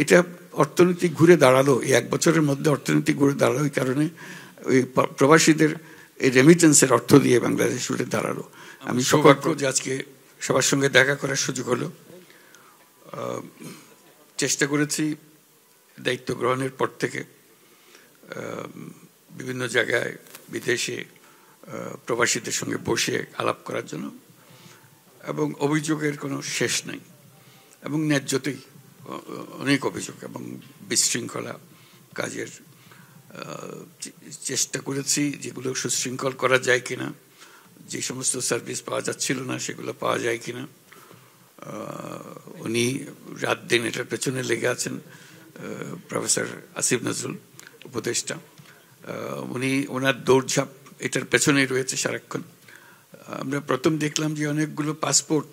এটা অর্থনীতি ঘুরে দাঁড়ালো, এই 1 বছরের মধ্যে অর্থনীতি ঘুরে দাঁড়ালো এই কারণে ওই প্রবাসীদের এই রেমিটেন্সের অর্থ দিয়ে বাংলাদেশ উঠে দাঁড়ালো। আমি সৌভাগ্য যে আজকে সবার সঙ্গে দেখা করার সুযোগ হলো। চেষ্টা করেছি দায়িত্ব গ্রহণের পর থেকে বিভিন্ন জায়গায় বিদেশে প্রবাসীদের সঙ্গে বসে আলাপ করার জন্য, এবং অভিযোগের কোনো শেষ নেই এবং ন্যায্যতেই অনেক অভিযোগ এবং বিশৃঙ্খলা কাজের চেষ্টা করেছি যেগুলো সুশৃঙ্খল করা যায় কিনা, যে সমস্ত সার্ভিস পাওয়া যাচ্ছিল না সেগুলো পাওয়া যায় কিনা। উনি রাত দিন এটার পেছনে লেগে আছেন, প্রফেসর আসিফ নজরুল উপদেষ্টা, উনি ওনার দৌড়ঝাঁপ এটার পেছনেই রয়েছে সারাক্ষণ। আমরা প্রথম দেখলাম যে অনেকগুলো পাসপোর্ট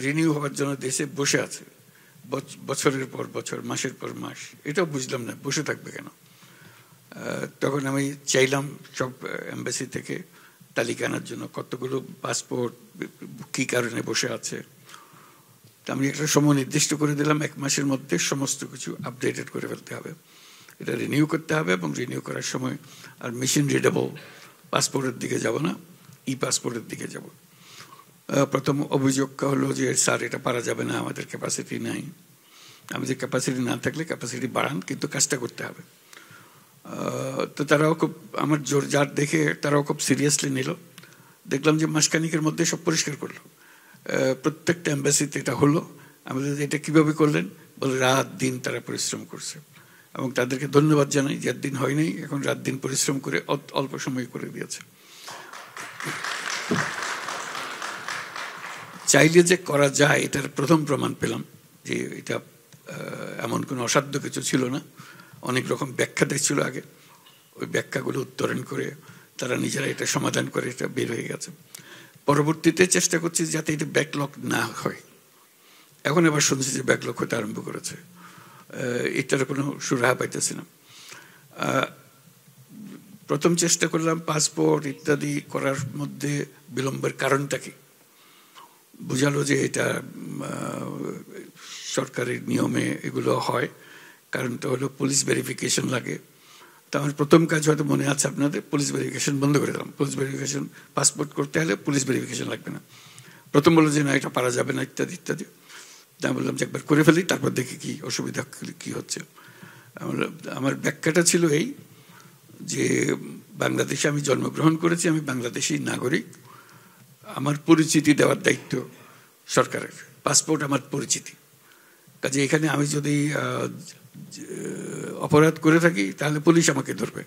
রিনিউ হওয়ার জন্য দেশে বসে আছে বছরের পর বছর, মাসের পর মাস। এটাও বুঝলাম না বসে থাকবে কেন। তখন আমি চাইলাম সব এম্বাসি থেকে তালিকা আনার জন্য কতগুলো পাসপোর্ট কী কারণে বসে আছে। আমি একটা সময় নির্দিষ্ট করে দিলাম, 1 মাসের মধ্যে সমস্ত কিছু আপডেটেড করে ফেলতে হবে, এটা রিনিউ করতে হবে। এবং রিনিউ করার সময় আর মেশিন রিডেবল পাসপোর্টের দিকে যাব না, পাসপোর্টের দিকে যাব। প্রথম অভিযোগ হলো যে স্যার এটা পারা যাবে না, আমাদের ক্যাপাসিটি নাই। আমাদের ক্যাপাসিটি না থাকলে ক্যাপাসিটি বাড়ান, কিন্তু কাজটা করতে হবে। তো তারাও খুব আমার জোর জার দেখে তারাও খুব সিরিয়াসলি নিল। দেখলাম যে মাসখানিকের মধ্যে সব পরিষ্কার করলো, প্রত্যেকটা এম্বাসিতে এটা হলো। আমাদের এটা কিভাবে করলেন বলে রাত দিন তারা পরিশ্রম করছে, এবং তাদেরকে ধন্যবাদ জানাই যে দিন হয় নাই, এখন রাত দিন পরিশ্রম করে অল্প সময় করে দিয়েছে। চাইলে যে করা যায় এটার প্রথম প্রমাণ পেলাম যে এটা এমন কোনো অসাধ্য কিছু ছিল না। অনেক রকম ব্যাখ্যা দেখছিল আগে, ওই ব্যাখ্যাগুলো উত্তরণ করে তারা নিজেরা এটা সমাধান করে এটা বের হয়ে গেছে। পরবর্তীতে চেষ্টা করছি যাতে এটা ব্যাকলগ না হয়। এখন আবার শুনছি যে ব্যাকলগ হতে আরম্ভ করেছে, এটার কোনো সুরাহা পাইতেছি না। প্রথম চেষ্টা করলাম পাসপোর্ট ইত্যাদি করার মধ্যে বিলম্বের কারণটা কি, বুঝালো যে এটা সরকারের নিয়মে এগুলো হয়। কারণটা হলো পুলিশ ভেরিফিকেশন লাগে। তো আমার প্রথম কাজ হয়তো মনে আছে আপনাদের, পুলিশ ভেরিফিকেশন বন্ধ করে দিলাম। পুলিশ ভেরিফিকেশন পাসপোর্ট করতে হলে পুলিশ ভেরিফিকেশন লাগবে না। প্রথম বললো যে না এটা পারা যাবে না ইত্যাদি ইত্যাদি। আমি বললাম যে একবার করে ফেলি, তারপর দেখি কি অসুবিধা কি হচ্ছে। আমার ব্যাখ্যাটা ছিল এই যে বাংলাদেশে আমি জন্মগ্রহণ করেছি, আমি বাংলাদেশি নাগরিক, আমার পরিচিতি দেওয়ার দায়িত্ব সরকারের। পাসপোর্ট আমার পরিচিতি, কাজে এখানে আমি যদি অপরাধ করে থাকি তাহলে পুলিশ আমাকে ধরবে,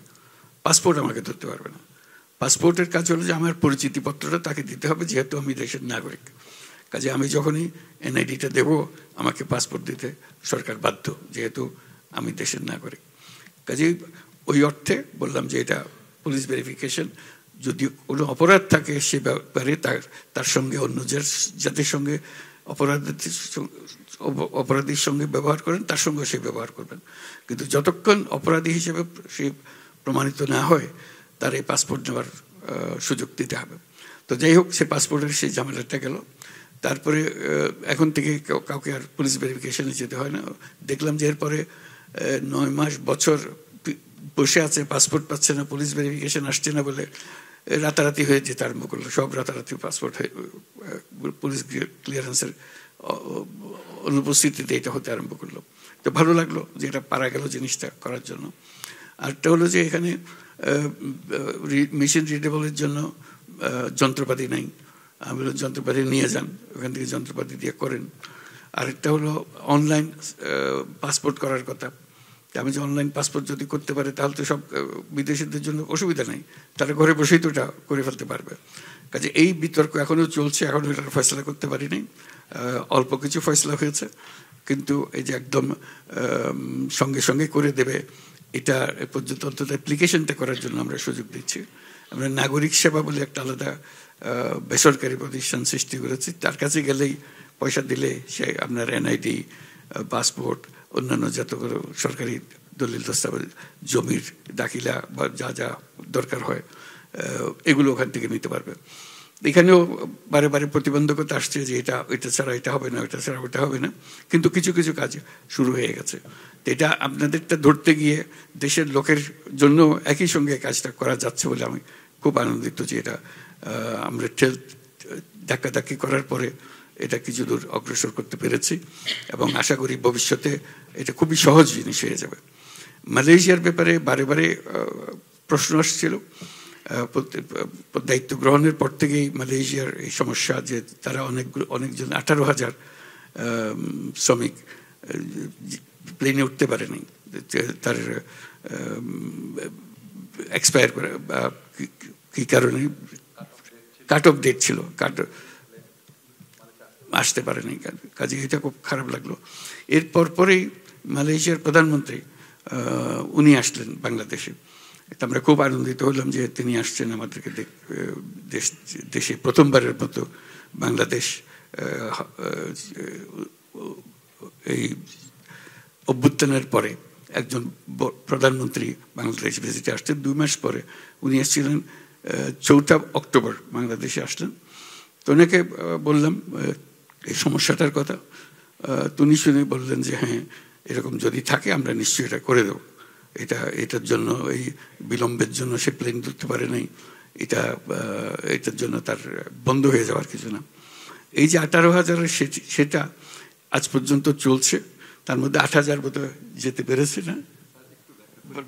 পাসপোর্ট আমাকে ধরতে পারবে না। পাসপোর্টের কাজ হলো যে আমার পরিচিতিপত্রটা তাকে দিতে হবে, যেহেতু আমি দেশের নাগরিক। কাজে আমি যখনই এনআইডিটা দেব আমাকে পাসপোর্ট দিতে সরকার বাধ্য, যেহেতু আমি দেশের নাগরিক। কাজে ওই অর্থে বললাম যে এটা পুলিশ ভেরিফিকেশন। যদি কোনো অপরাধ থাকে সে ব্যাপারে তার সঙ্গে অন্য যাদের সঙ্গে অপরাধীর সঙ্গে ব্যবহার করেন তার সঙ্গে সে ব্যবহার করবেন, কিন্তু যতক্ষণ অপরাধী হিসেবে সে প্রমাণিত না হয় তার এই পাসপোর্ট নেওয়ার সুযোগ দিতে হবে। তো যাই হোক, সে পাসপোর্টের সেই ঝামেলাটা গেল। তারপরে এখন থেকে কাউকে আর পুলিশ ভেরিফিকেশনে যেতে হয় না। দেখলাম যে এরপরে 9 মাস বছর বসে আছে, পাসপোর্ট পাচ্ছে না, পুলিশ ভেরিফিকেশন আসছে না বলে রাতারাতি হয়ে যেতে আরম্ভ করলো। সব রাতারাতি পাসপোর্ট পুলিশ ক্লিয়ারেন্সের অনুপস্থিতিতে এটা হতে আরম্ভ করলো। তো ভালো লাগলো যে এটা পারা গেল জিনিসটা করার জন্য। আরেকটা হলো যে এখানে মেশিন রিডেবলের জন্য যন্ত্রপাতি নাই। আমি বললাম যন্ত্রপাতি নিয়ে যান, ওখান থেকে যন্ত্রপাতি দিয়ে করেন। আরেকটা হলো অনলাইন পাসপোর্ট করার কথা। আমি যে অনলাইন পাসপোর্ট যদি করতে পারে তাহলে তো সব বিদেশিদের জন্য অসুবিধা নেই, তারা ঘরে বসেই তো এটা করে ফেলতে পারবে। কাজে এই বিতর্ক এখনও চলছে, এখনও এটার ফয়সলা করতে পারিনি। অল্প কিছু ফয়সলা হয়েছে, কিন্তু এই যে একদম সঙ্গে সঙ্গে করে দেবে এটা এ পর্যন্ত অন্তত অ্যাপ্লিকেশনটা করার জন্য আমরা সুযোগ দিচ্ছি। আমরা নাগরিক সেবা বলে একটা আলাদা বেসরকারি প্রতিষ্ঠান সৃষ্টি করেছি। তার কাছে গেলেই পয়সা দিলে সে আপনার এনআইডি, পাসপোর্ট, অন্যান্য যতগুলো সরকারি দলিল দস্তাবেজ, জমির দাখিলা বা যা যা দরকার হয় এগুলো ওখান থেকে নিতে পারবে। এখানেও বারে বারে প্রতিবন্ধকতা আসছে যে এটা ছাড়া এটা হবে না, এটা ছাড়া ওটা হবে না, কিন্তু কিছু কিছু কাজ শুরু হয়ে গেছে। তো এটা আপনাদেরটা ধরতে গিয়ে দেশের লোকের জন্য একই সঙ্গে কাজটা করা যাচ্ছে বলে আমি খুব আনন্দিত যে এটা আমরা ধাক্কাধাক্কি করার পরে এটা কিছু দূর অগ্রসর করতে পেরেছি, এবং আশা করি ভবিষ্যতে এটা খুবই সহজ জিনিস হয়ে যাবে। মালয়েশিয়ার ব্যাপারে বারে বারে প্রশ্ন আসছিল। দায়িত্ব গ্রহণের পর থেকেই মালয়েশিয়ার এই সমস্যা যে তারা অনেকজন 18,000 শ্রমিক প্লেনে উঠতে পারেনি, তার এক্সপায়ার করে বা কি কারণে কাট অফ ডেট ছিল, আসতে পারেনি। কাজে এটা খুব খারাপ লাগলো। এরপর পরেই মালয়েশিয়ার প্রধানমন্ত্রী উনি আসলেন বাংলাদেশে। আমরা খুব আনন্দিত হলাম যে তিনি আসছেন আমাদেরকে দেশে প্রথমবারের মতো বাংলাদেশ এই অভ্যুত্থানের পরে একজন প্রধানমন্ত্রী বাংলাদেশ ভিজিটে আসছেন। 2 মাস পরে উনি এসেছিলেন 4 অক্টোবর বাংলাদেশে আসলেন। তো ওনাকে বললাম এই সমস্যাটার কথা, তিনি শুনে বললেন যে হ্যাঁ, এরকম যদি থাকে আমরা নিশ্চয়ই এটা করে দেবো। এটার জন্য এই বিলম্বের জন্য সে প্লেন ধরতে পারে নাই, এটার জন্য তার বন্ধ হয়ে যাওয়ার কিছু না। এই যে 18,000 সেটা আজ পর্যন্ত চলছে, তার মধ্যে 8,000 বোধহয় যেতে পেরেছে না?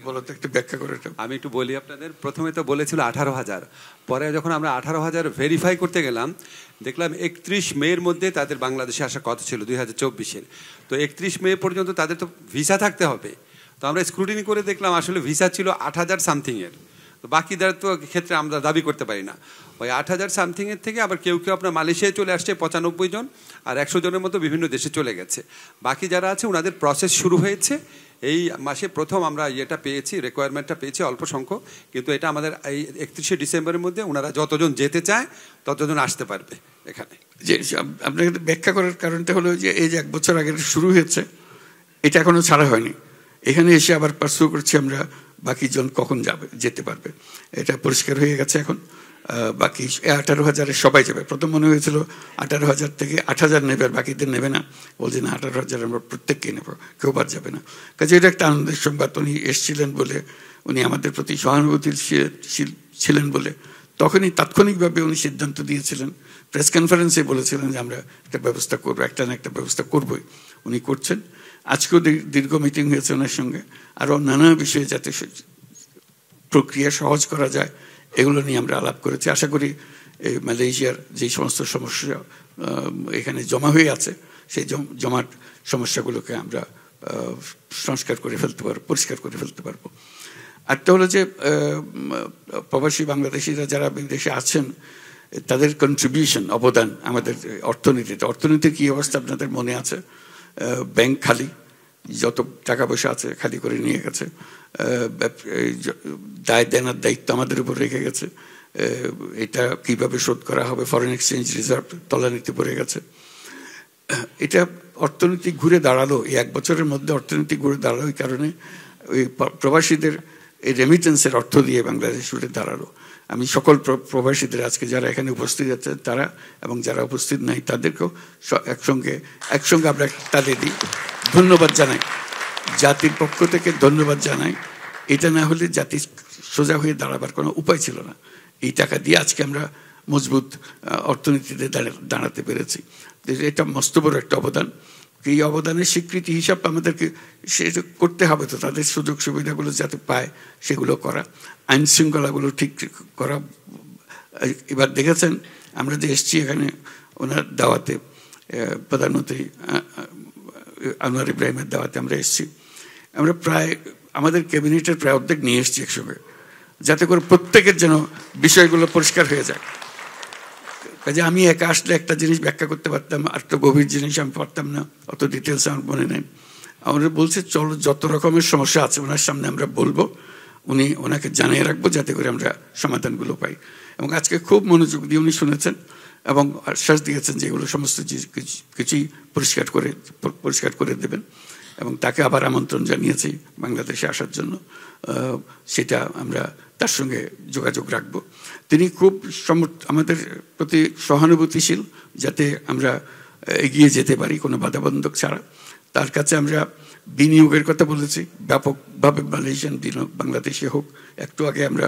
বলো তো, একটু ব্যাখ্যা করে। আমি একটু বলি আপনাদের। প্রথমে তো বলেছিল 18,000, পরে যখন আমরা 18,000 ভেরিফাই করতে গেলাম দেখলাম 31 মের মধ্যে তাদের বাংলাদেশে আসার কথা ছিল 2024-এর। তো 31 মে পর্যন্ত তাদের তো ভিসা থাকতে হবে। তো আমরা স্ক্রুটিনি করে দেখলাম আসলে ভিসা ছিল 8,000 সামথিংয়ের। তো বাকিদের তো ক্ষেত্রে আমরা দাবি করতে পারি না। ওই 8,000 সামথিংয়ের থেকে আবার কেউ কেউ আপনার মালয়েশিয়ায় চলে আসছে 95 জন, আর 100 জনের মতো বিভিন্ন দেশে চলে গেছে। বাকি যারা আছে ওনাদের প্রসেস শুরু হয়েছে। এই মাসে প্রথম আমরা ইয়েটা পেয়েছি, রিকোয়ারমেন্টটা পেয়েছি অল্প সংখ্যক, কিন্তু এটা আমাদের এই 31শে ডিসেম্বরের মধ্যে ওনারা যতজন যেতে চায় ততজন আসতে পারবে এখানে। যে আপনাকে ব্যাখ্যা করার কারণটা হলো যে এই যে 1 বছর আগে শুরু হয়েছে, এটা এখনো ছাড়া হয়নি। এখানে এসে আবার পার্সু করছি আমরা বাকি জন কখন যেতে পারবে, এটা পরিষ্কার হয়ে গেছে এখন। বাকি 18,000 সবাই যাবে। প্রথম মনে হয়েছিল 18,000 থেকে 8,000 নেবে আর বাকিদের নেবে না, বলছে না 18,000 আমরা প্রত্যেককেই নেব, কেউ বাদ যাবে না। কাজে এটা একটা আনন্দের সংবাদ। উনি এসেছিলেন বলে, উনি আমাদের প্রতি সহানুভূতিশীল ছিলেন বলে তখনই তাৎক্ষণিকভাবে উনি সিদ্ধান্ত দিয়েছিলেন, প্রেস কনফারেন্সে বলেছিলেন যে আমরা একটা ব্যবস্থা করবো, একটা না একটা ব্যবস্থা করবোই। উনি করছেন। আজকেও দীর্ঘ মিটিং হয়েছে ওনার সঙ্গে। আরও নানা বিষয়ে যাতে প্রক্রিয়া সহজ করা যায় এগুলো নিয়ে আমরা আলাপ করেছি। আশা করি এই মালয়েশিয়ার যেই সমস্ত সমস্যা এখানে জমা হয়ে আছে, সেই জমাট সমস্যাগুলোকে আমরা সংস্কার করে ফেলতে পারবো, পরিষ্কার করে ফেলতে পারবো। আরটা হলো যে প্রবাসী বাংলাদেশিরা যারা বিদেশে আছেন তাদের কন্ট্রিবিউশন, অবদান আমাদের অর্থনীতির কী অবস্থা আপনাদের মনে আছে। ব্যাংক খালি, যত টাকা পয়সা আছে খালি করে নিয়ে গেছে। দায় দেনার দায়িত্ব আমাদের উপর রেখে গেছে। এটা কিভাবে শোধ করা হবে, ফরেন এক্সচেঞ্জ রিজার্ভ তলানিতে পড়ে গেছে। এটা অর্থনীতি ঘুরে দাঁড়ালো, এই 1 বছরের মধ্যে অর্থনীতি ঘুরে দাঁড়ালো এই কারণে ওই প্রবাসীদের এই রেমিটেন্সের অর্থ দিয়ে বাংলাদেশ উঠে দাঁড়ালো। আমি সকল প্রবাসীদের আজকে যারা এখানে উপস্থিত আছেন তারা এবং যারা উপস্থিত নাই তাদেরকেও একসঙ্গে আমরা তালে দিই, ধন্যবাদ জানাই, জাতির পক্ষ থেকে ধন্যবাদ জানাই। এটা না হলে জাতি সোজা হয়ে দাঁড়াবার কোনো উপায় ছিল না। এই টাকা দিয়ে আজকে আমরা মজবুত অর্থনীতিতে দাঁড়াতে পেরেছি। এটা মস্ত বড় একটা অবদান। এই অবদানের স্বীকৃতি হিসাব আমাদেরকে সেটা করতে হবে, তো তাদের সুযোগ সুবিধাগুলো যাতে পায় সেগুলো করা, আইন শৃঙ্খলাগুলো ঠিক করা। এবার দেখেছেন আমরা যে এসছি এখানে ওনার দাওয়াতে, প্রধানমন্ত্রী আনোয়ার ইব্রাহিমের দাওয়াতে আমরা এসছি। আমরা প্রায় আমাদের ক্যাবিনেটের প্রায় অর্ধেক নিয়ে এসছি একসঙ্গে, যাতে করে প্রত্যেকের যেন বিষয়গুলো পরিষ্কার হয়ে যায়। কাজে আমি একা আসলে একটা জিনিস ব্যাখ্যা করতে পারতাম, আর একটা গভীর জিনিস আমি পারতাম না, অত ডিটেলস আমার মনে নেই। আমরা বলছে চলো যত রকমের সমস্যা আছে ওনার সামনে আমরা বলবো, ওনাকে জানিয়ে রাখবো যাতে করে আমরা সমাধানগুলো পাই। এবং আজকে খুব মনোযোগ দিয়ে উনি শুনেছেন। এবং আশ্বাস দিয়েছেন যে এগুলো সমস্ত কিছুই পরিষ্কার করে দেবেন, এবং তাকে আবার আমন্ত্রণ জানিয়েছি বাংলাদেশে আসার জন্য। সেটা আমরা তার সঙ্গে যোগাযোগ রাখব। তিনি খুব আমাদের প্রতি সহানুভূতিশীল, যাতে আমরা এগিয়ে যেতে পারি কোনো বাধাবন্ধক ছাড়া। তার কাছে আমরা বিনিয়োগের কথা বলেছি, ব্যাপকভাবে মালয়েশিয়ান বিনিয়োগ বাংলাদেশে হোক। একটু আগে আমরা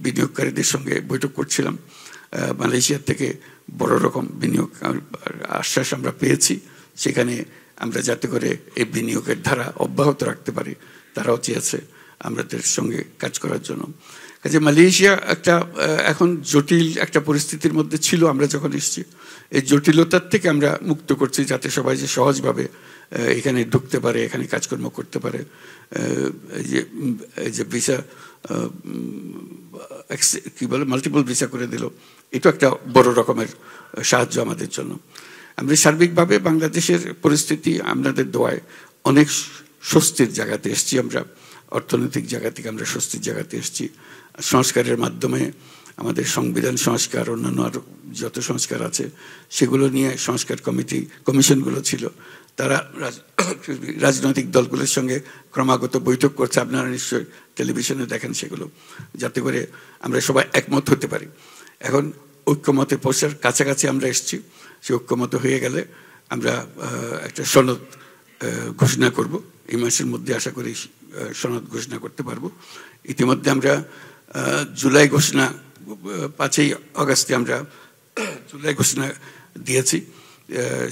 বিনিয়োগকারীদের সঙ্গে বৈঠক করছিলাম, মালয়েশিয়ার থেকে বড় রকম বিনিয়োগ আশ্বাস আমরা পেয়েছি। সেখানে আমরা যাতে করে এই বিনিয়োগের ধারা অব্যাহত রাখতে পারি, তারাও চেয়েছে আমাদের সঙ্গে কাজ করার জন্য। কাজে মালয়েশিয়া একটা এখন জটিল একটা পরিস্থিতির মধ্যে ছিল আমরা যখন এসেছি। এই জটিলতার থেকে আমরা মুক্ত করছি, যাতে সবাই যে সহজভাবে এখানে ঢুকতে পারে, এখানে কাজকর্ম করতে পারে। এই যে ভিসা কি বলে মাল্টিপল ভিসা করে দিল, এটা একটা বড় রকমের সাহায্য আমাদের জন্য। আমরা সার্বিকভাবে বাংলাদেশের পরিস্থিতি আপনাদের দোয়ায় অনেক স্বস্তির জায়গাতে এসেছি। আমরা অর্থনৈতিক জায়গা থেকে আমরা স্বস্তির জায়গাতে এসেছি। সংস্কারের মাধ্যমে আমাদের সংবিধান সংস্কার, অন্যান্য আরও যত সংস্কার আছে সেগুলো নিয়ে সংস্কার কমিশনগুলো ছিল, তারা রাজনৈতিক দলগুলোর সঙ্গে ক্রমাগত বৈঠক করছে। আপনারা নিশ্চয়ই টেলিভিশনে দেখেন সেগুলো, যাতে করে আমরা সবাই একমত হতে পারি। এখন ঐক্যমতে পৌঁছার কাছাকাছি আমরা এসেছি। সে ঐক্যমত হয়ে গেলে আমরা একটা সনদ ঘোষণা করব। এই মাসের মধ্যে আশা করি সনদ ঘোষণা করতে পারবো। ইতিমধ্যে আমরা জুলাই ঘোষণা 5ই আগস্টে আমরা জুলাই ঘোষণা দিয়েছি।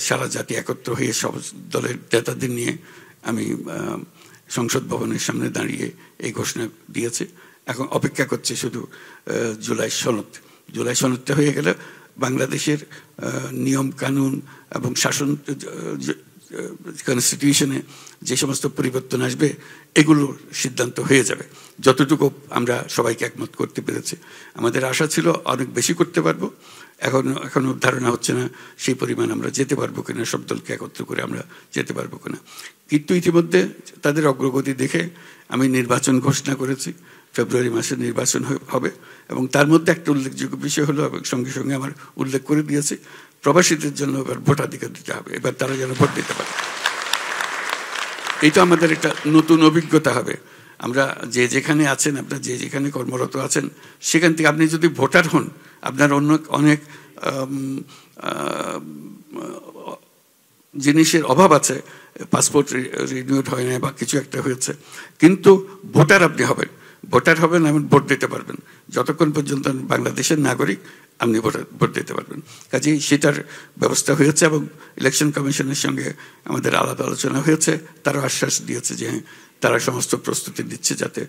সারা জাতি একত্র হয়ে সব দলের নেতাদের নিয়ে আমি সংসদ ভবনের সামনে দাঁড়িয়ে এই ঘোষণা দিয়েছি। এখন অপেক্ষা করছে শুধু জুলাই সনদটা হয়ে গেলে বাংলাদেশের নিয়ম কানুন এবং শাসন কনস্টিটিউশনে যে সমস্ত পরিবর্তন আসবে এগুলোর সিদ্ধান্ত হয়ে যাবে। যতটুকু আমরা সবাইকে একমত করতে পেরেছি, আমাদের আশা ছিল অনেক বেশি করতে পারবো। এখনো ধারণা হচ্ছে না সেই পরিমাণ আমরা যেতে পারবো কিনা, সব দলকে একত্র করে আমরা যেতে পারবো কিনা। কিন্তু ইতিমধ্যে তাদের অগ্রগতি দেখে আমি নির্বাচন ঘোষণা করেছি। ফেব্রুয়ারি মাসে নির্বাচন হবে, এবং তার মধ্যে একটা উল্লেখযোগ্য বিষয় হলো, এবং সঙ্গে সঙ্গে আমার উল্লেখ করে দিয়েছি, প্রবাসীদের জন্য এবার ভোটাধিকার দিতে হবে। এবার তারা যেন ভোট দিতে পারে। এটা আমাদের একটা নতুন অভিজ্ঞতা হবে। আমরা যেখানে আছেন, আপনার যেখানে কর্মরত আছেন, সেখান থেকে আপনি যদি ভোটার হন, আপনার অনেক জিনিসের অভাব আছে। পাসপোর্ট রিনিউড হয় না বা কিছু একটা হয়েছে, কিন্তু ভোটার আপনি হবেন। ভোটার হবেন এবং ভোট দিতে পারবেন। যতক্ষণ পর্যন্ত বাংলাদেশের নাগরিক, আপনি ভোট দিতে পারবেন। কাজেই সেটার ব্যবস্থা হয়েছে, এবং ইলেকশন কমিশনের সঙ্গে আমাদের আলাদা আলোচনা হয়েছে। তারা আশ্বাস দিয়েছে যে তারা সমস্ত প্রস্তুতি দিচ্ছে, যাতে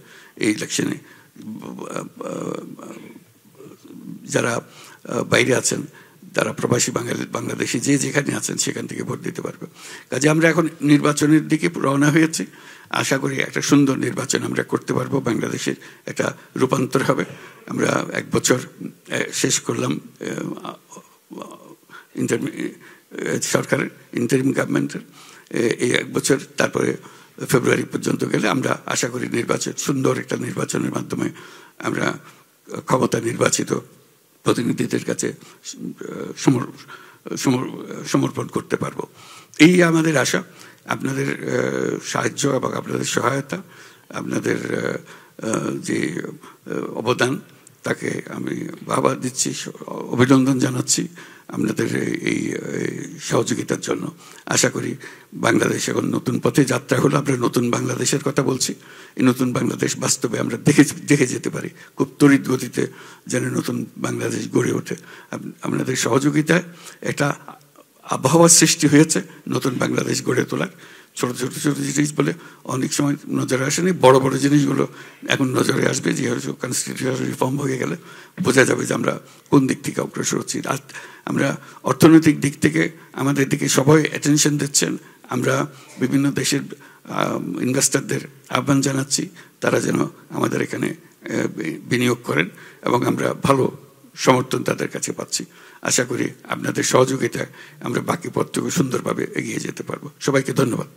এই ইলেকশনে যারা বাইরে আছেন, তারা প্রবাসী বাংলাদেশি যেখানে আছেন সেখান থেকে ভোট দিতে পারবে। কাজে আমরা এখন নির্বাচনের দিকে রওনা হয়েছি। আশা করি একটা সুন্দর নির্বাচন আমরা করতে পারবো। বাংলাদেশের একটা রূপান্তর হবে। আমরা 1 বছর শেষ করলাম সরকারের ইন্টারিম গভর্নমেন্টের। এই 1 বছর, তারপরে ফেব্রুয়ারি পর্যন্ত গেলে আমরা আশা করি সুন্দর একটা নির্বাচনের মাধ্যমে আমরা ক্ষমতা নির্বাচিত প্রতিনিধিদের কাছে সমর্পণ করতে পারবো। এই আমাদের আশা। আপনাদের সাহায্য এবং আপনাদের সহায়তা, আপনাদের যে অবদান, তাকে আমি বাহবা দিচ্ছি, অভিনন্দন জানাচ্ছি আপনাদের এই সহযোগিতার জন্য। আশা করি বাংলাদেশ এখন নতুন পথে যাত্রা হলো। আমরা নতুন বাংলাদেশের কথা বলছি। এই নতুন বাংলাদেশ বাস্তবে আমরা দেখে যেতে পারি। খুব তড়িৎ গতিতে যেন নতুন বাংলাদেশ গড়ে ওঠে। আপনাদের সহযোগিতায় একটা আবহাওয়ার সৃষ্টি হয়েছে নতুন বাংলাদেশ গড়ে তোলার। ছোট ছোট ছোট জিনিস বলে অনেক সময় নজরে আসেনি, বড় বড় জিনিসগুলো এখন নজরে আসবে। যেহেতু কনস্টিটিউশন রিফর্ম হয়ে গেলে বোঝা যাবে যে আমরা কোন দিক থেকে অগ্রসর হচ্ছি। আমরা অর্থনৈতিক দিক থেকে আমাদের দিকে সবাই অ্যাটেনশন দিচ্ছেন। আমরা বিভিন্ন দেশের ইনভেস্টরদের আহ্বান জানাচ্ছি, তারা যেন আমাদের এখানে বিনিয়োগ করেন, এবং আমরা ভালো সমর্থন তাদের কাছে পাচ্ছি। আশা করি আপনাদের সহযোগিতায় আমরা বাকি পথটুকু সুন্দরভাবে এগিয়ে যেতে পারবো। সবাইকে ধন্যবাদ।